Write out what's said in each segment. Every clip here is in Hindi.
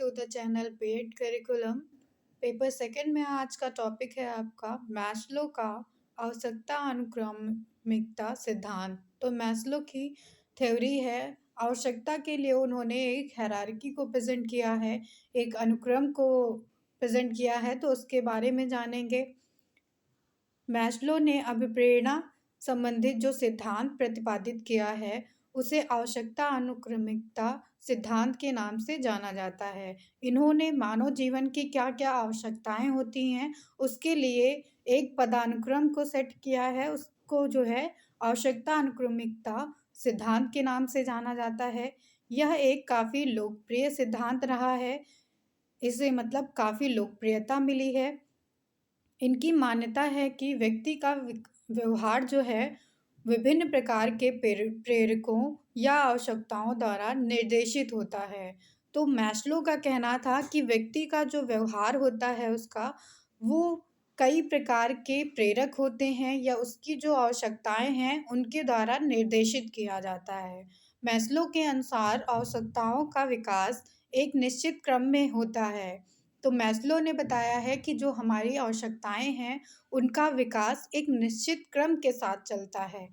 To the channel paid curriculum. Paper second में आज का टॉपिक है आपका मैस्लो का आवश्यकता अनुक्रमिकता सिद्धांत। तो मैस्लो की थ्योरी है आवश्यकता के लिए उन्होंने एक हायरार्की को प्रेजेंट किया है, एक अनुक्रम को प्रेजेंट किया है। तो उसके बारे में जानेंगे। मैस्लो ने अभिप्रेरणा संबंधित जो सिद्धांत प्रतिपादित किया है उसे आवश्यकता अनुक्रमिकता सिद्धांत के नाम से जाना जाता है। इन्होंने मानव जीवन की क्या क्या आवश्यकताएं होती हैं उसके लिए एक पदानुक्रम को सेट किया है, उसको जो है आवश्यकता अनुक्रमिकता सिद्धांत के नाम से जाना जाता है। यह एक काफ़ी लोकप्रिय सिद्धांत रहा है, इसे मतलब काफ़ी लोकप्रियता मिली है। इनकी मान्यता है कि व्यक्ति का व्यवहार जो है विभिन्न प्रकार के प्रेरकों या आवश्यकताओं द्वारा निर्देशित होता है। तो मैस्लो का कहना था कि व्यक्ति का जो व्यवहार होता है उसका वो कई प्रकार के प्रेरक होते हैं या उसकी जो आवश्यकताएं हैं उनके द्वारा निर्देशित किया जाता है। मैस्लो के अनुसार आवश्यकताओं का विकास एक निश्चित क्रम में होता है। तो मैस्लो ने बताया है कि जो हमारी आवश्यकताएं हैं उनका विकास एक निश्चित क्रम के साथ चलता है।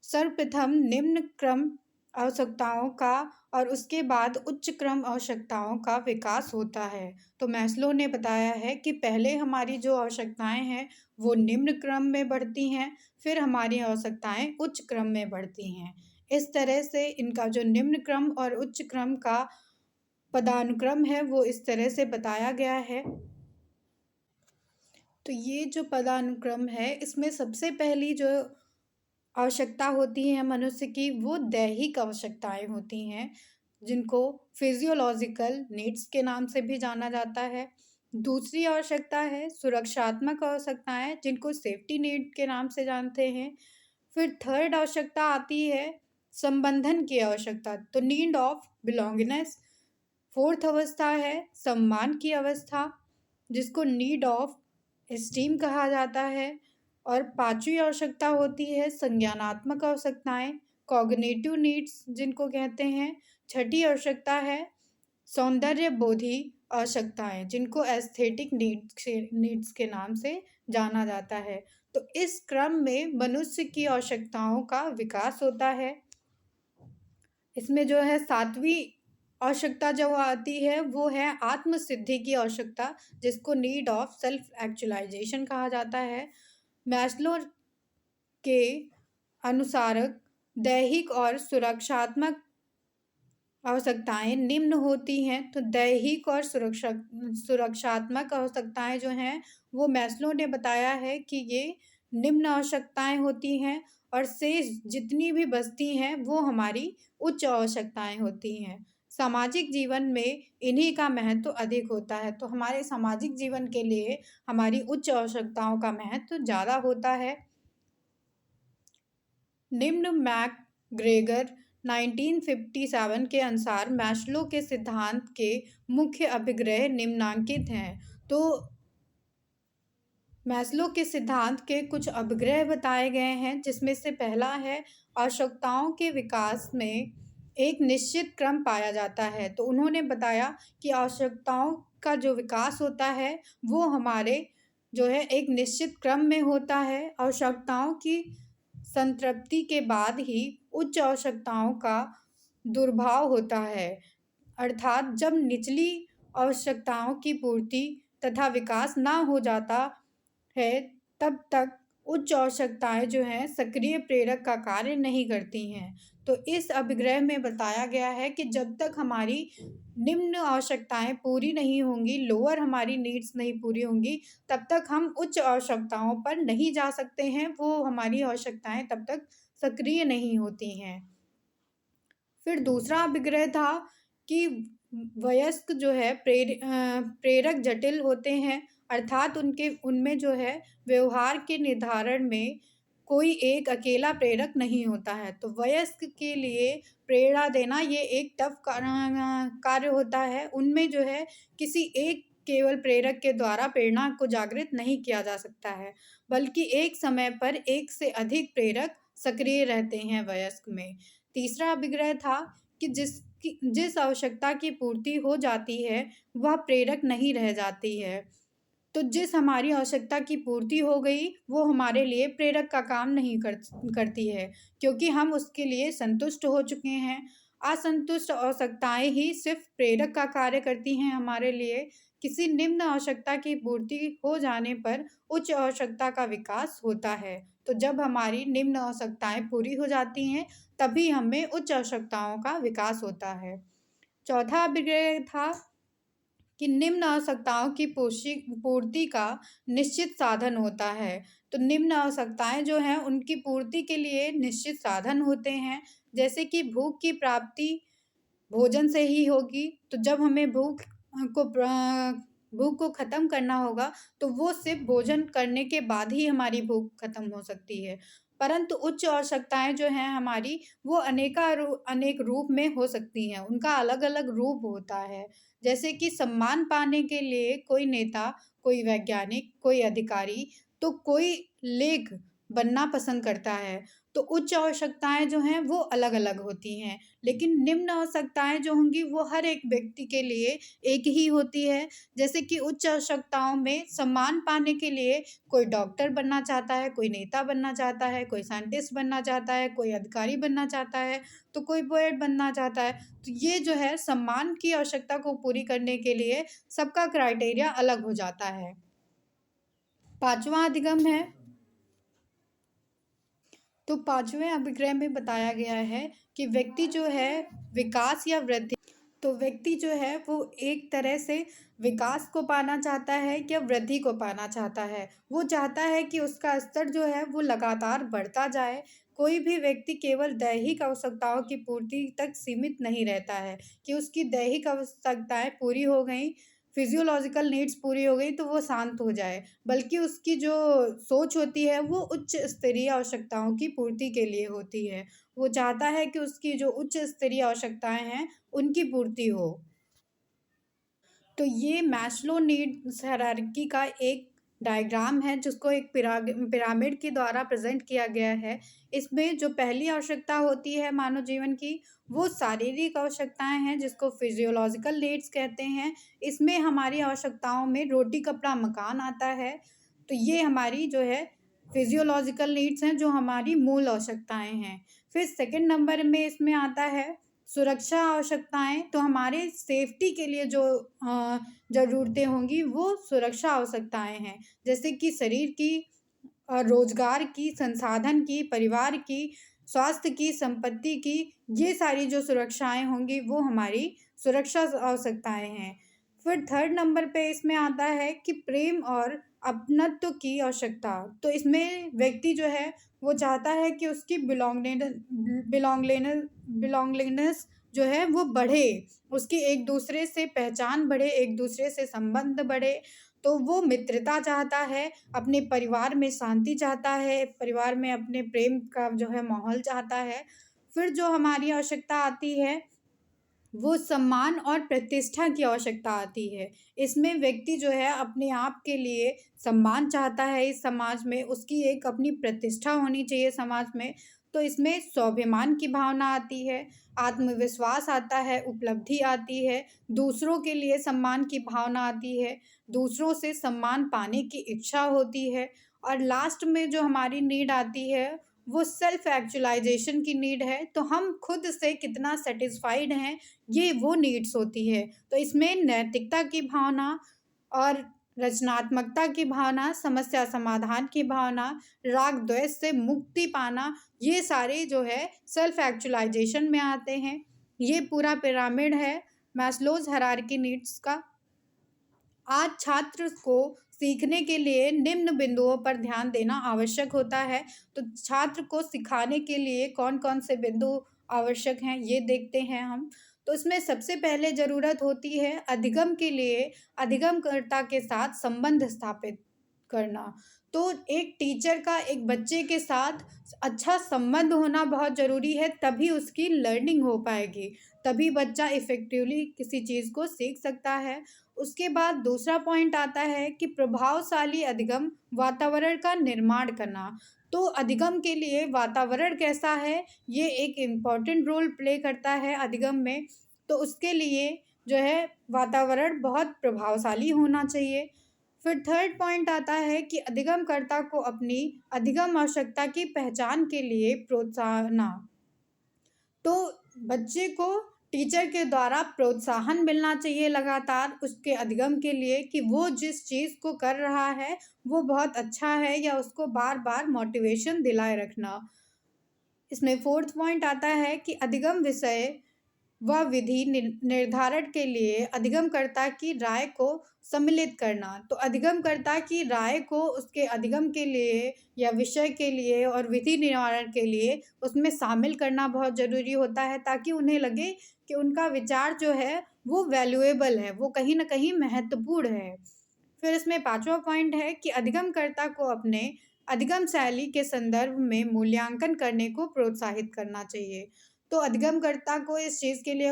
सर्वप्रथम निम्न क्रम आवश्यकताओं का और उसके बाद उच्च क्रम आवश्यकताओं का विकास होता है। तो मैस्लो ने बताया है कि पहले हमारी जो आवश्यकताएं हैं वो निम्न क्रम में बढ़ती हैं, फिर हमारी आवश्यकताएं उच्च क्रम में बढ़ती हैं। इस तरह से इनका जो निम्न क्रम और उच्च क्रम का पदानुक्रम है वो इस तरह से बताया गया है। तो ये जो पदानुक्रम है इसमें सबसे पहली जो आवश्यकता होती है मनुष्य की वो दैहिक आवश्यकताएं होती हैं, जिनको फिजियोलॉजिकल नीड्स के नाम से भी जाना जाता है। दूसरी आवश्यकता है सुरक्षात्मक आवश्यकताएं, जिनको सेफ्टी नीड के नाम से जानते हैं। फिर थर्ड आवश्यकता आती है संबंधन की आवश्यकता, तो नीड ऑफ बिलोंगिंगनेस। फोर्थ अवस्था है सम्मान की अवस्था, जिसको नीड ऑफ एस्टीम कहा जाता है। और पांचवी आवश्यकता होती है संज्ञानात्मक आवश्यकताएं, कॉग्निटिव नीड्स जिनको कहते हैं। छठी आवश्यकता है सौंदर्य बोधी आवश्यकताएं, जिनको एस्थेटिक नीड्स के नाम से जाना जाता है। तो इस क्रम में मनुष्य की आवश्यकताओं का विकास होता है। इसमें जो है सातवीं आवश्यकता जो आती है वो है आत्मसिद्धि की आवश्यकता, जिसको नीड ऑफ सेल्फ एक्चुअलाइजेशन कहा जाता है। मैस्लो के अनुसार दैहिक और सुरक्षात्मक आवश्यकताएं निम्न होती हैं। तो दैहिक और सुरक्षात्मक आवश्यकताएं जो हैं वो मैस्लो ने बताया है कि ये निम्न आवश्यकताएं होती हैं, और शेष जितनी भी बचती हैं वो हमारी उच्च आवश्यकताएं होती हैं। सामाजिक जीवन में इन्हीं का महत्व अधिक होता है। तो हमारे सामाजिक जीवन के लिए हमारी उच्च आवश्यकताओं का महत्व ज़्यादा होता है। निम्न मैकग्रेगर 1957 के अनुसार मैस्लो के सिद्धांत के मुख्य अभिग्रह निम्नांकित हैं। तो मैस्लो के सिद्धांत के कुछ अभिग्रह बताए गए हैं, जिसमें से पहला है आवश्यकताओं के विकास में एक निश्चित क्रम पाया जाता है। तो उन्होंने बताया कि आवश्यकताओं का जो विकास होता है वो हमारे जो है एक निश्चित क्रम में होता है। आवश्यकताओं की संतृप्ति के बाद ही उच्च आवश्यकताओं का दुर्भाव होता है, अर्थात जब निचली आवश्यकताओं की पूर्ति तथा विकास ना हो जाता है तब तक उच्च आवश्यकताएं जो हैं सक्रिय प्रेरक का कार्य नहीं करती हैं। तो इस अभिग्रह में बताया गया है कि जब तक हमारी निम्न आवश्यकताएं पूरी नहीं होंगी, लोअर हमारी नीड्स नहीं पूरी होंगी, तब तक हम उच्च आवश्यकताओं पर नहीं जा सकते हैं, वो हमारी आवश्यकताएं तब तक सक्रिय नहीं होती हैं। फिर दूसरा अभिग्रह था कि वयस्क जो है प्रेरक जटिल होते हैं, अर्थात उनमें जो है व्यवहार के निर्धारण में कोई एक अकेला प्रेरक नहीं होता है। तो वयस्क के लिए प्रेरणा देना ये एक टफ कार्य होता है। उनमें जो है किसी एक केवल प्रेरक के द्वारा प्रेरणा को जागृत नहीं किया जा सकता है, बल्कि एक समय पर एक से अधिक प्रेरक सक्रिय रहते हैं वयस्क में। तीसरा अभिग्रह था कि कि जिस आवश्यकता की पूर्ति हो जाती है, वह प्रेरक नहीं रह जाती है। तो जिस हमारी आवश्यकता की पूर्ति हो गई, वो हमारे लिए प्रेरक का काम नहीं करती है, क्योंकि हम उसके लिए संतुष्ट हो चुके हैं। असंतुष्ट आवश्यकताएँ ही सिर्फ़ प्रेरक का कार्य करती हैं हमारे लिए। किसी निम्न आवश्यकता की पूर्ति हो जाने पर उच्च आवश्यकता का विकास होता है। तो जब हमारी निम्न आवश्यकताएँ पूरी हो जाती हैं, तभी हमें उच्च आवश्यकताओं का विकास होता है। चौथा अभिग्रह था कि निम्न आवश्यकताओं की पूर्ति का निश्चित साधन होता है। तो निम्न आवश्यकताएँ जो हैं, उनकी पूर्ति के लिए निश्चित साधन होते हैं, जैसे कि भूख की प्राप्ति भोजन से ही होगी। तो जब हमें भूख को ख़त्म करना होगा, तो वो सिर्फ़ भोजन करने के बाद ही हमारी भूख ख़त्म हो सकती है। परंतु उच्च आवश्यकताएँ जो हैं हमारी, वो अनेक रूप में हो सकती हैं, उनका अलग-अलग रूप होता है। जैसे कि सम्मान पाने के लिए कोई नेता, कोई वैज्ञानिक, कोई अधिकारी, तो कोई लेख बनना पसंद करता है। तो उच्च आवश्यकताएँ जो हैं, वो अलग-अलग होती हैं। लेकिन निम्न आवश्यकताएँ जो होंगी वो हर एक व्यक्ति के लिए एक ही होती है। जैसे कि उच्च आवश्यकताओं में सम्मान पाने के लिए कोई डॉक्टर बनना चाहता है, कोई नेता बनना चाहता है, कोई साइंटिस्ट बनना चाहता है, कोई अधिकारी बनना चाहता है, तो कोई पोएट बनना चाहता है। तो ये जो है सम्मान की आवश्यकता को पूरी करने के लिए सबका क्राइटेरिया अलग हो जाता है। 5वाँ अधिगम है, तो 5वें अभिग्रह में बताया गया है कि व्यक्ति जो है विकास या वृद्धि, तो व्यक्ति जो है वो एक तरह से विकास को पाना चाहता है या वृद्धि को पाना चाहता है। वो चाहता है कि उसका स्तर जो है वो लगातार बढ़ता जाए। कोई भी व्यक्ति केवल दैहिक आवश्यकताओं की पूर्ति तक सीमित नहीं रहता है कि उसकी दैहिक आवश्यकताएँ पूरी हो गईं, फिज़ियोलॉजिकल नीड्स पूरी हो गई तो वो शांत हो जाए। बल्कि उसकी जो सोच होती है वो उच्च स्तरीय आवश्यकताओं की पूर्ति के लिए होती है। वो चाहता है कि उसकी जो उच्च स्तरीय आवश्यकताएँ हैं, उनकी पूर्ति हो। तो ये मैस्लो नीड्स हायरार्की का एक डायग्राम है जिसको एक पिरामिड के द्वारा प्रेज़ेंट किया गया है। इसमें जो पहली आवश्यकता होती है मानव जीवन की, वो शारीरिक आवश्यकताएँ हैं जिसको फिज़ियोलॉजिकल नीड्स कहते हैं। इसमें हमारी आवश्यकताओं में रोटी, कपड़ा, मकान आता है। तो ये हमारी जो है फिज़ियोलॉजिकल नीड्स हैं जो हमारी मूल आवश्यकताएँ हैं। फिर सेकंड नंबर में इसमें आता है सुरक्षा आवश्यकताएँ, तो हमारे सेफ्टी के लिए जो ज़रूरतें होंगी वो सुरक्षा आवश्यकताएँ हैं। जैसे कि शरीर की, रोज़गार की, संसाधन की, परिवार की, स्वास्थ्य की, संपत्ति की, ये सारी जो सुरक्षाएँ होंगी वो हमारी सुरक्षा आवश्यकताएँ हैं। फिर थर्ड नंबर पे इसमें आता है कि प्रेम और अपनत्व की आवश्यकता। तो इसमें व्यक्ति जो है वो चाहता है कि उसकी बिलॉन्गलिनेस जो है वो बढ़े, उसकी एक-दूसरे से पहचान बढ़े, एक-दूसरे से संबंध बढ़े। तो वो मित्रता चाहता है, अपने परिवार में शांति चाहता है, परिवार में अपने प्रेम का जो है माहौल चाहता है। फिर जो हमारी आवश्यकता आती है वो सम्मान और प्रतिष्ठा की आवश्यकता आती है। इसमें व्यक्ति जो है अपने आप के लिए सम्मान चाहता है इस समाज में, उसकी एक अपनी प्रतिष्ठा होनी चाहिए समाज में। तो इसमें स्वाभिमान की भावना आती है, आत्मविश्वास आता है, उपलब्धि आती है, दूसरों के लिए सम्मान की भावना आती है, दूसरों से सम्मान पाने की इच्छा होती है और लास्ट में जो हमारी नीड आती है वो सेल्फ एक्चुअलाइज़ेशन की नीड है। तो हम खुद से कितना सैटिस्फाइड हैं, ये वो नीड्स होती है। तो इसमें नैतिकता की भावना और रचनात्मकता की भावना, समस्या समाधान की भावना, राग द्वेष से मुक्ति पाना, ये सारे जो है सेल्फ एक्चुअलाइज़ेशन में आते हैं। ये पूरा पिरामिड है मैस्लोज़ हायरार्की नीड्स का। आज छात्र को सीखने के लिए निम्न बिंदुओं पर ध्यान देना आवश्यक होता है। तो छात्र को सिखाने के लिए कौन-कौन से बिंदु आवश्यक हैं, ये देखते हैं हम। तो इसमें सबसे पहले ज़रूरत होती है अधिगम के लिए अधिगमकर्ता के साथ संबंध स्थापित करना। तो एक टीचर का एक बच्चे के साथ अच्छा संबंध होना बहुत ज़रूरी है, तभी उसकी लर्निंग हो पाएगी। तभी बच्चा इफ़ेक्टिवली किसी चीज़ को सीख सकता है। उसके बाद दूसरा पॉइंट आता है कि प्रभावशाली अधिगम वातावरण का निर्माण करना। तो अधिगम के लिए वातावरण कैसा है, ये एक इम्पॉर्टेंट रोल प्ले करता है अधिगम में। तो उसके लिए जो है वातावरण बहुत प्रभावशाली होना चाहिए। फिर थर्ड पॉइंट आता है कि अधिगमकर्ता को अपनी अधिगम आवश्यकता की पहचान के लिए प्रोत्साहना। तो बच्चे को टीचर के द्वारा प्रोत्साहन मिलना चाहिए लगातार उसके अधिगम के लिए कि वो जिस चीज़ को कर रहा है वो बहुत अच्छा है, या उसको बार बार मोटिवेशन दिलाए रखना। इसमें फोर्थ पॉइंट आता है कि अधिगम विषय व विधि निर्धारण के लिए अधिगमकर्ता की राय को सम्मिलित करना। तो अधिगमकर्ता की राय को उसके अधिगम के लिए या विषय के लिए और विधि निवारण के लिए उसमें शामिल करना बहुत ज़रूरी होता है, ताकि उन्हें लगे कि उनका विचार जो है वो वैल्यूएबल है, वो कहीं न कहीं महत्वपूर्ण है। फिर इसमें पाँचवा पॉइंट है कि अधिगमकर्ता को अपने अधिगम शैली के संदर्भ में मूल्यांकन करने को प्रोत्साहित करना चाहिए। तो अधिगमकर्ता को इस चीज़ के लिए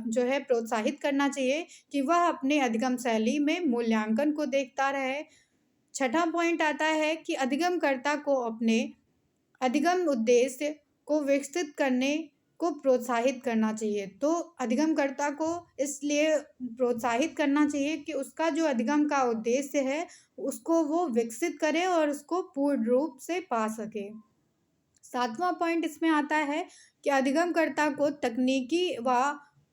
जो है प्रोत्साहित करना चाहिए कि वह अपने अधिगम शैली में मूल्यांकन को देखता रहे। छठा पॉइंट आता है कि अधिगमकर्ता को अपने अधिगम उद्देश्य को विकसित करने को प्रोत्साहित करना चाहिए। तो अधिगमकर्ता को इसलिए प्रोत्साहित करना चाहिए कि उसका जो अधिगम का उद्देश्य है, उसको वो विकसित करे और उसको पूर्ण रूप से पा सके। सातवां पॉइंट इसमें आता है कि अधिगमकर्ता को तकनीकी व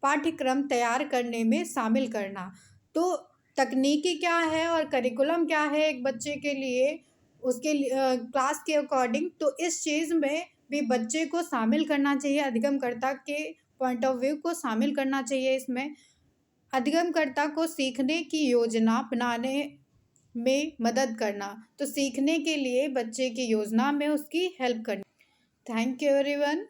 पाठ्यक्रम तैयार करने में शामिल करना। तो तकनीकी क्या है और करिकुलम क्या है एक बच्चे के लिए, उसके क्लास के अकॉर्डिंग, तो इस चीज़ में भी बच्चे को शामिल करना चाहिए, अधिगमकर्ता के पॉइंट ऑफ व्यू को शामिल करना चाहिए इसमें। अधिगमकर्ता को सीखने की योजना बनाने में मदद करना। तो सीखने के लिए बच्चे की योजना में उसकी हेल्प करनी। Thank you everyone.